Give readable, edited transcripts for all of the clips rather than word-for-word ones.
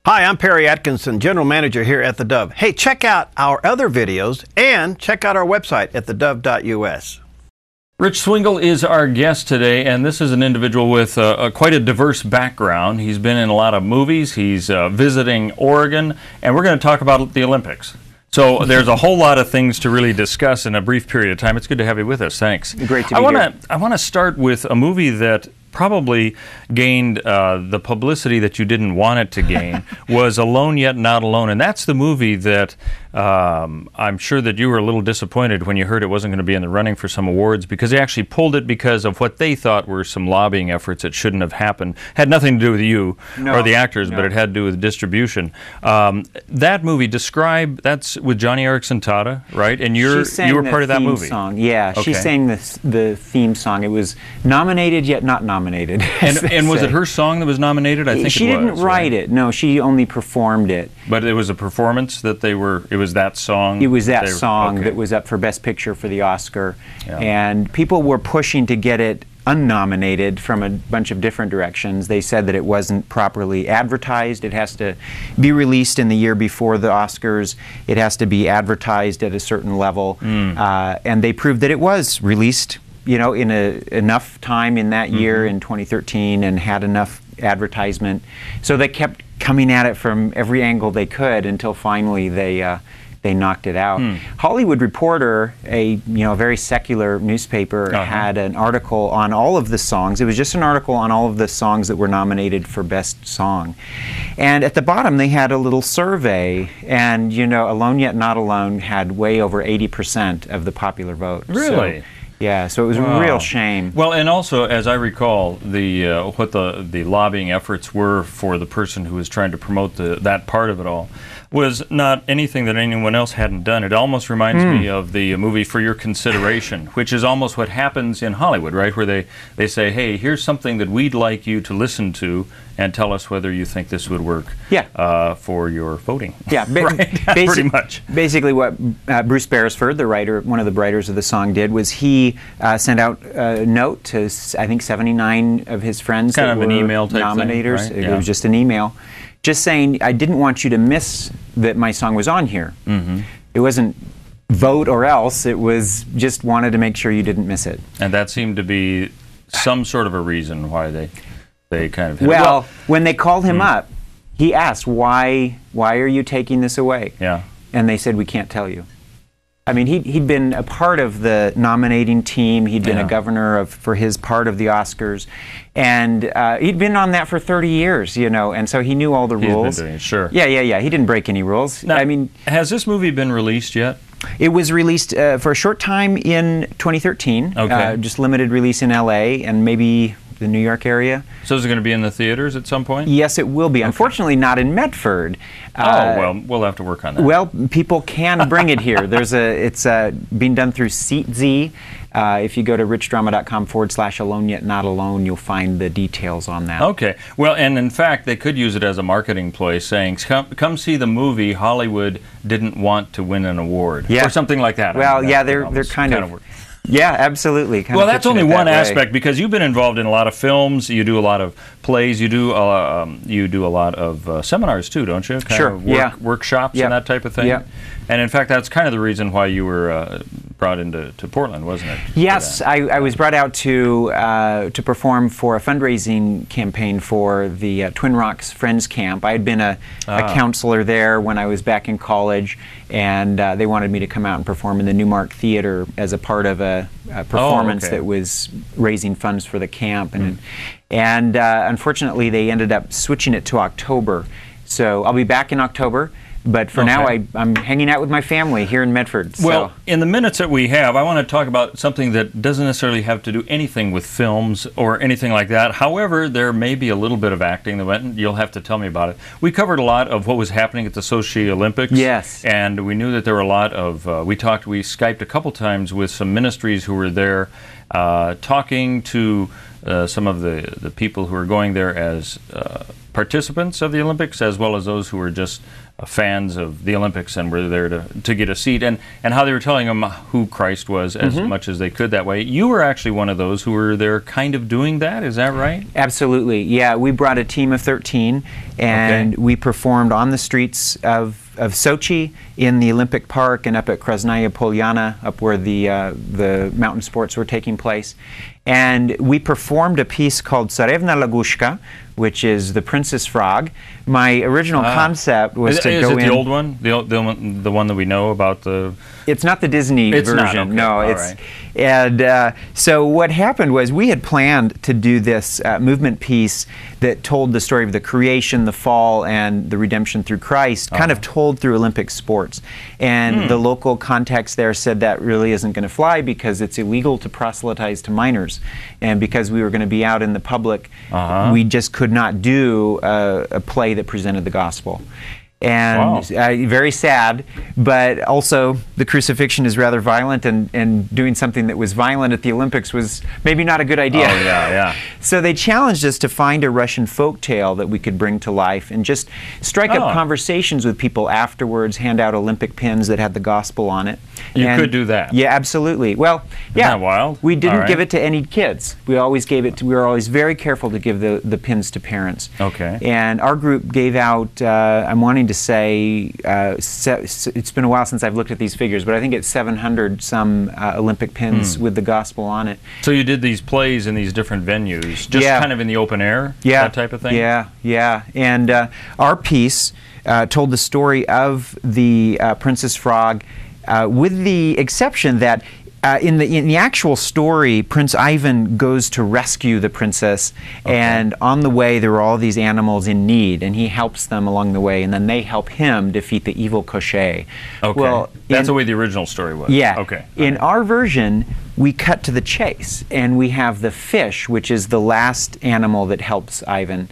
Hi, I'm Perry Atkinson, General Manager here at theDove. Hey, check out our other videos and check out our website at thedove.us. Rich Swingle is our guest today, and this is an individual with quite a diverse background. He's been in a lot of movies, he's visiting Oregon, and we're going to talk about the Olympics. So there's a whole lot of things to really discuss in a brief period of time. It's good to have you with us. Thanks. Great to be here. I want to start with a movie that probably gained the publicity that you didn't want it to gain, was Alone Yet Not Alone. And that's the movie that I'm sure that you were a little disappointed when you heard it wasn't going to be in the running for some awards, because they actually pulled it because of what they thought were some lobbying efforts that shouldn't have happened. Had nothing to do with you or the actors, but it had to do with distribution. That movie, that's with Johnny Erickson Tata, right? And you were part of that movie. Song. Yeah, okay. She sang the theme song. It was nominated yet not nominated. And was it her song that was nominated? I think she didn't write it. No, she only performed it. But it was a performance that it was that song? It was that song that was up for Best Picture for the Oscar. Yeah. And people were pushing to get it unnominated from a bunch of different directions. They said that it wasn't properly advertised. It has to be released in the year before the Oscars. It has to be advertised at a certain level. And they proved that it was released, you know, in enough time in that year in 2013 and had enough advertisement. So they kept coming at it from every angle they could until finally they knocked it out. Hollywood Reporter, a very secular newspaper, had an article on all of the songs. It was just an article on all of the songs that were nominated for Best Song. And at the bottom they had a little survey, and Alone Yet Not Alone had way over 80% of the popular vote. Really? So, yeah, so it was a real shame. Well, and also, as I recall, what the lobbying efforts were for the person who was trying to promote that part of it all was not anything that anyone else hadn't done. It almost reminds me of the movie For Your Consideration, which is almost what happens in Hollywood, right? Where they say, hey, here's something that we'd like you to listen to and tell us whether you think this would work for your voting. Yeah, right? Pretty much. Basically what Bruce Beresford, the writer, one of the writers of the song, did was he sent out a note to, I think, 79 of his friends kind that of were an email type nominators. Thing, right? It was just an email, just saying, I didn't want you to miss that my song was on here. It wasn't vote or else, it was just wanted to make sure you didn't miss it. And that seemed to be some sort of a reason why they kind of hit well, when they called him up, he asked, why are you taking this away? Yeah. And they said, we can't tell you. I mean, he'd been a part of the nominating team. He'd been a governor for his part of the Oscars. And he'd been on that for 30 years, and so he knew all the rules. Been doing it, sure. Yeah. He didn't break any rules. Now, I mean, has this movie been released yet? It was released for a short time in 2013. Okay. Just limited release in LA and maybe the New York area. So is it going to be in the theaters at some point? Yes, it will be. Okay. Unfortunately, not in Medford. Well, we'll have to work on that. Well, people can bring it here. It's being done through SeatZ. If you go to richdrama.com/Alone Yet Not Alone, you'll find the details on that. Okay. Well, and in fact, they could use it as a marketing play, saying, come see the movie Hollywood didn't want to win an award. Or something like that. Well, they're kind of yeah, absolutely. Well, that's only one aspect, because you've been involved in a lot of films. You do a lot of plays. You do a lot of seminars too, don't you? Workshops and that type of thing. Yeah. And in fact, that's kind of the reason why you were brought into Portland, wasn't it? Yes, I was brought out to perform for a fundraising campaign for the Twin Rocks Friends Camp. I had been a counselor there when I was back in college, and they wanted me to come out and perform in the Newmark Theater as a part of a performance that was raising funds for the camp. And unfortunately, they ended up switching it to October. So I'll be back in October. But for now, I'm hanging out with my family here in Medford. Well, in the minutes that we have, I want to talk about something that doesn't necessarily have to do anything with films or anything like that. However, there may be a little bit of acting that went, and you'll have to tell me about it. We covered a lot of what was happening at the Sochi Olympics. Yes. And we knew that there were a lot of, we Skyped a couple times with some ministries who were there talking to some of the people who are going there as participants of the Olympics, as well as those who were just fans of the Olympics and were there to get a seat, and how they were telling them who Christ was as much as they could that way. You were actually one of those who were there kind of doing that, is that right? Absolutely, yeah. We brought a team of 13, and we performed on the streets of Sochi, in the Olympic Park, and up at Krasnaya Polyana, up where the mountain sports were taking place. And we performed a piece called Tsarevna Lagushka, which is the Princess Frog. My original concept was to go in... Is it the old one? The one that we know about the... It's not the Disney version. Not, okay. No, All it's... right. And so what happened was we had planned to do this movement piece that told the story of the creation, the fall, and the redemption through Christ, kind of told through Olympic sports. And the local context there said that really isn't going to fly because it's illegal to proselytize to minors. And because we were going to be out in the public, we just could not do a play that presented the gospel. And very sad, but also the crucifixion is rather violent, and doing something that was violent at the Olympics was maybe not a good idea. Oh, yeah. So they challenged us to find a Russian folk tale that we could bring to life and just strike up conversations with people afterwards, hand out Olympic pins that had the gospel on it. You could do that? Yeah, absolutely. Well, Isn't that wild? We didn't give it to any kids. We always gave it to, we were always very careful to give the pins to parents. Okay. And our group gave out, I'm wanting to say, it's been a while since I've looked at these figures, but I think it's 700 some Olympic pins with the gospel on it. So you did these plays in these different venues, just kind of in the open air, that type of thing? Yeah. And our piece told the story of the Princess Frog, with the exception that in the actual story, Prince Ivan goes to rescue the princess, and on the way there are all these animals in need, and he helps them along the way, and then they help him defeat the evil Koschei. Okay. Well, that's the way the original story was. Yeah. Okay. In our version, we cut to the chase, and we have the fish, which is the last animal that helps Ivan.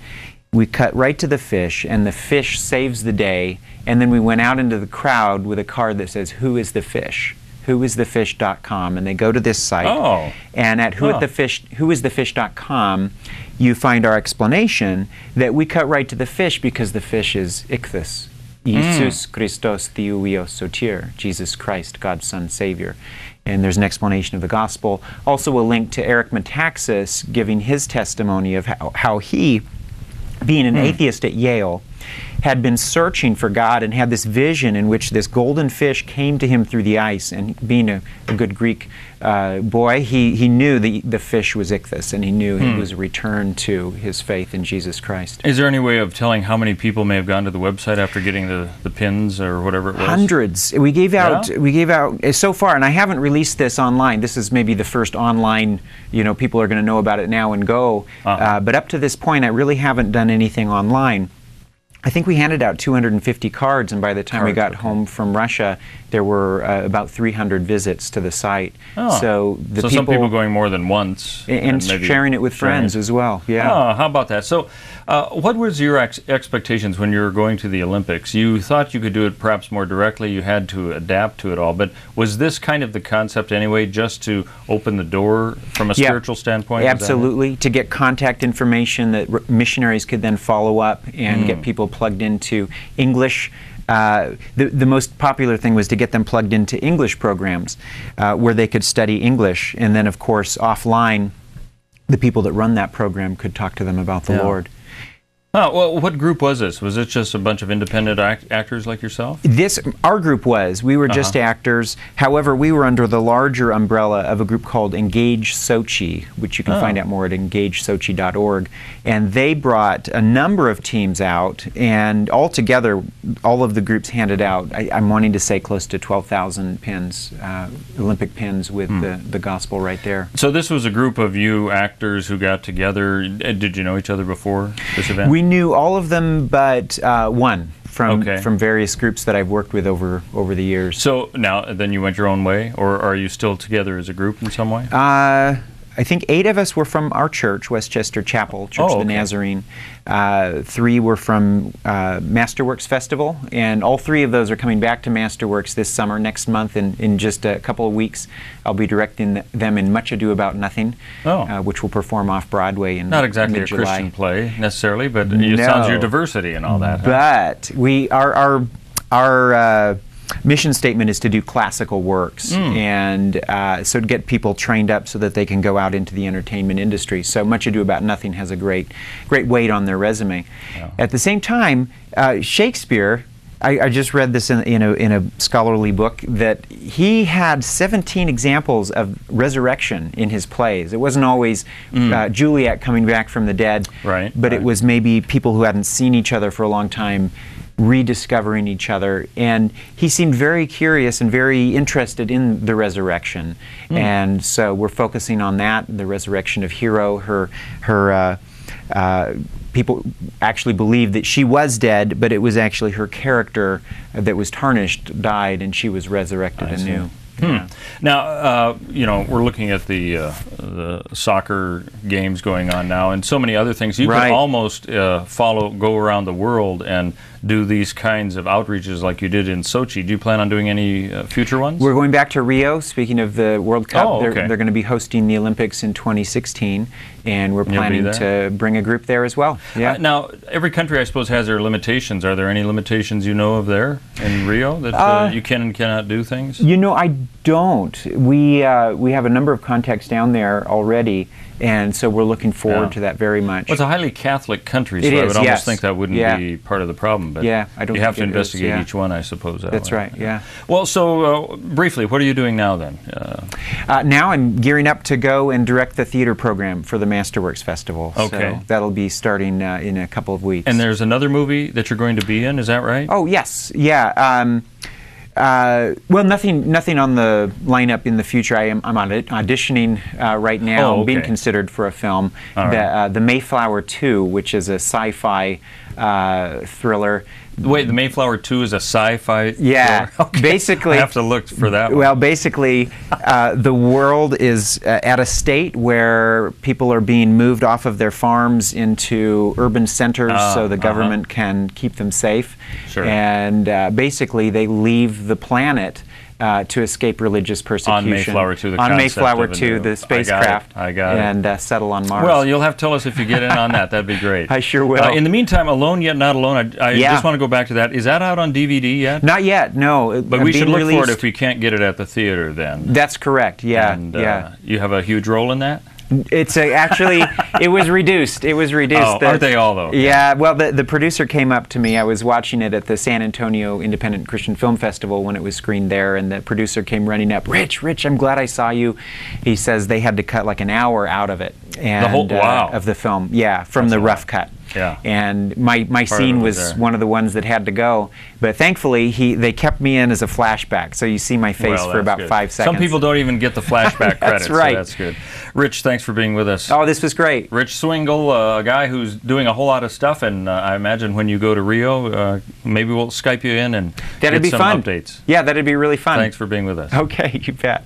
We cut right to the fish, and the fish saves the day, and then we went out into the crowd with a card that says, "Who is the fish?" whoisthefish.com, and they go to this site, and at whoisthefish.com you find our explanation that we cut right to the fish because the fish is Ichthus, Jesus Christos Theouios Sotir, Jesus Christ, God's Son, Savior. And there's an explanation of the gospel. Also a link to Eric Metaxas giving his testimony of how he, being an atheist at Yale, had been searching for God and had this vision in which this golden fish came to him through the ice. And being a good Greek boy, he knew the fish was Ichthus, and he knew it was a return to his faith in Jesus Christ. Is there any way of telling how many people may have gone to the website after getting the pins or whatever it was? Hundreds. We gave out so far, and I haven't released this online. This is maybe the first online, people are going to know about it now and go. But up to this point, I really haven't done anything online. I think we handed out 250 cards, and by the time we got home from Russia, there were about 300 visits to the site. So some people going more than once. And sharing it with friends as well, Oh, how about that? So what was your expectations when you were going to the Olympics? You thought you could do it perhaps more directly, you had to adapt to it all, but was this kind of the concept anyway, just to open the door from a spiritual standpoint? Absolutely, to get contact information that missionaries could then follow up and get people plugged into English. The most popular thing was to get them plugged into English programs where they could study English, and then of course offline the people that run that program could talk to them about the Lord. Oh, well, what group was this? Was it just a bunch of independent actors like yourself? Our group was. We were just actors. However, we were under the larger umbrella of a group called Engage Sochi, which you can find out more at engagesochi.org. And they brought a number of teams out, and altogether, all of the groups handed out, I'm wanting to say close to 12,000 pins, Olympic pins with the gospel right there. So this was a group of you actors who got together. Did you know each other before this event? We knew all of them but one from various groups that I've worked with over the years. So now, then you went your own way, or are you still together as a group in some way? I think 8 of us were from our church, Westchester Chapel, Church of the Nazarene. 3 were from Masterworks Festival, and all 3 of those are coming back to Masterworks this summer, next month, in just a couple of weeks. I'll be directing them in Much Ado About Nothing, which will perform off-Broadway in Not exactly mid-July. a Christian play, necessarily, but it sounds your diversity and all that. But our mission statement is to do classical works, and so to get people trained up so that they can go out into the entertainment industry. So Much Ado About Nothing has a great weight on their resume. Yeah. At the same time, Shakespeare, I just read this in a scholarly book, that he had 17 examples of resurrection in his plays. It wasn't always Juliet coming back from the dead, but it was maybe people who hadn't seen each other for a long time rediscovering each other, and he seemed very curious and very interested in the resurrection, and so we're focusing on that, the resurrection of Hero. Her people actually believed that she was dead, but it was actually her character that was tarnished, died, and she was resurrected anew. Yeah. Now, we're looking at the soccer games going on now, and so many other things. You could almost go around the world and do these kinds of outreaches like you did in Sochi. Do you plan on doing any future ones? We're going back to Rio. Speaking of the World Cup, they're going to be hosting the Olympics in 2016, and we're planning to bring a group there as well. Yeah. Now, every country, I suppose, has their limitations. Are there any limitations you know of there in Rio that you can and cannot do things? I don't. We have a number of contacts down there already, and so we're looking forward to that very much. Well, it's a highly Catholic country, so I would almost think that wouldn't be part of the problem. But I don't you have to investigate each one, I suppose. That's right. Yeah. Well, so briefly, what are you doing now then? Now I'm gearing up to go and direct the theater program for the Masterworks Festival. Okay. So that'll be starting in a couple of weeks. And there's another movie that you're going to be in, is that right? Oh yes, yeah. Well, nothing on the lineup in the future. I'm auditioning right now. I'm being considered for a film, the Mayflower 2, which is a sci-fi thriller. Wait, the Mayflower 2 is a sci-fi? Yeah, basically. I have to look for that one. Well, basically, the world is at a state where people are being moved off of their farms into urban centers so the government can keep them safe. Sure. And basically, they leave the planet to escape religious persecution. On Mayflower 2, the spacecraft. I got it. And settle on Mars. Well, you'll have to tell us if you get in on that. That'd be great. I sure will. In the meantime, Alone Yet Not Alone, I just want to go back to that. Is that out on DVD yet? Not yet, no. But we should look for it if we can't get it at the theater then. That's correct, yeah. And you have a huge role in that? It's actually, it was reduced. It was reduced. Oh, aren't they all, though? Yeah, well, the producer came up to me. I was watching it at the San Antonio Independent Christian Film Festival when it was screened there, and the producer came running up, Rich, I'm glad I saw you. He says they had to cut like an hour out of it. And, the whole, of the film, yeah, from the rough cut. Yeah. And my scene was one of the ones that had to go. But thankfully, they kept me in as a flashback. So you see my face for about 5 seconds. Some people don't even get the flashback credit. That's right. So that's good. Rich, thanks for being with us. Oh, this was great. Rich Swingle, a guy who's doing a whole lot of stuff. And I imagine when you go to Rio, maybe we'll Skype you in and get some updates. Yeah, that'd be really fun. Thanks for being with us. Okay, you bet.